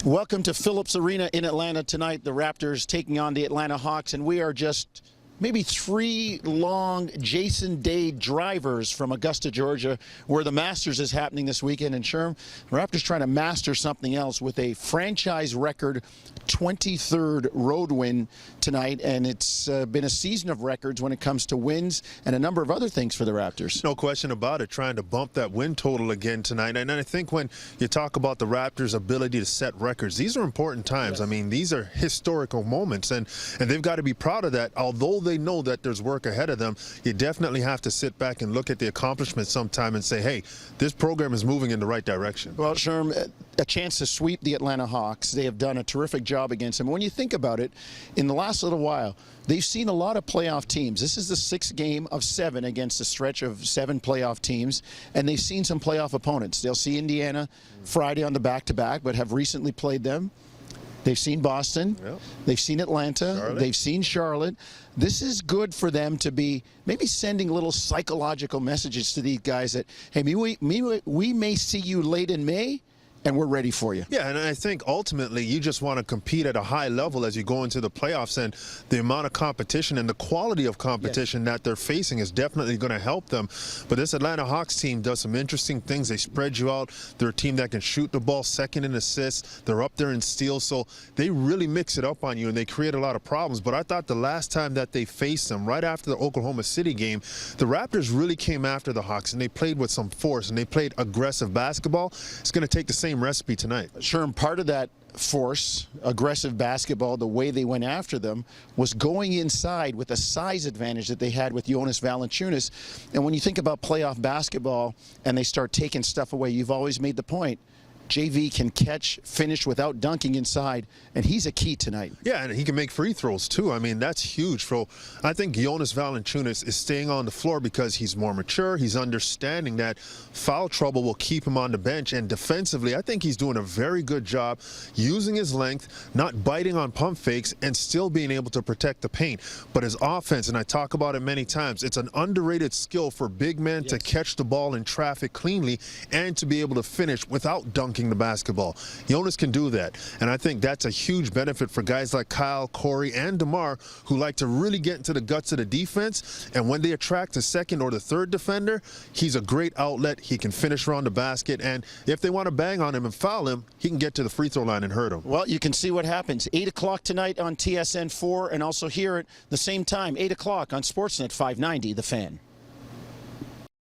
Welcome to Phillips Arena in Atlanta tonight. The Raptors taking on the Atlanta Hawks, and we are just maybe 3 long Jason Day drivers from Augusta, Georgia, where the Masters is happening this weekend. And Sherman, the Raptors trying to master something else with a franchise record 23rd road win tonight, and it's been a season of records when it comes to wins and a number of other things for the Raptors. No question about it, trying to bump that win total again tonight. And I think when you talk about the Raptors' ability to set records, these are important times. Yes. I mean, these are historical moments, and they've got to be proud of that. Although they know that there's work ahead of them, you definitely have to sit back and look at the accomplishments sometime and say, hey, this program is moving in the right direction. Well, Sherman, a chance to sweep the Atlanta Hawks. They have done a terrific job against them. When you think about it, in the last little while, they've seen a lot of playoff teams. This is the 6th game of 7 against a stretch of 7 playoff teams, and they've seen some playoff opponents. They'll see Indiana Friday on the back-to-back, but have recently played them. They've seen Boston. Yep. They've seen Atlanta. Charlotte. They've seen Charlotte. This is good for them to be maybe sending little psychological messages to these guys that, hey, we may see you late in May, and we're ready for you. Yeah, and I think ultimately you just want to compete at a high level as you go into the playoffs, and the amount of competition and the quality of competition that they're facing is definitely going to help them. But this Atlanta Hawks team does some interesting things. They spread you out. They're a team that can shoot the ball, second in assists. They're up there in steals, so they really mix it up on you, and they create a lot of problems. But I thought the last time that they faced them, right after the Oklahoma City game, the Raptors really came after the Hawks, and they played with some force, and they played aggressive basketball. It's going to take the same recipe tonight. Sherman, part of that force, aggressive basketball, the way they went after them, was going inside with a size advantage that they had with Jonas Valanciunas. And when you think about playoff basketball and they start taking stuff away, you've always made the point, JV can catch, finish without dunking inside, and he's a key tonight. Yeah, and he can make free throws too. I mean, that's huge. So I think Jonas Valanciunas is staying on the floor because he's more mature. He's understanding that foul trouble will keep him on the bench, and defensively, I think he's doing a very good job using his length, not biting on pump fakes, and still being able to protect the paint. But his offense, and I talk about it many times, it's an underrated skill for big men to catch the ball in traffic cleanly and to be able to finish without dunking the basketball. Jonas can do that, and I think that's a huge benefit for guys like Kyle, Corey, and DeMar, who like to really get into the guts of the defense, and when they attract the second or the third defender, he's a great outlet. He can finish around the basket, and if they want to bang on him and foul him, he can get to the free throw line and hurt him. Well, you can see what happens. 8 o'clock tonight on TSN 4, and also here at the same time, 8 o'clock on Sportsnet 590, The Fan.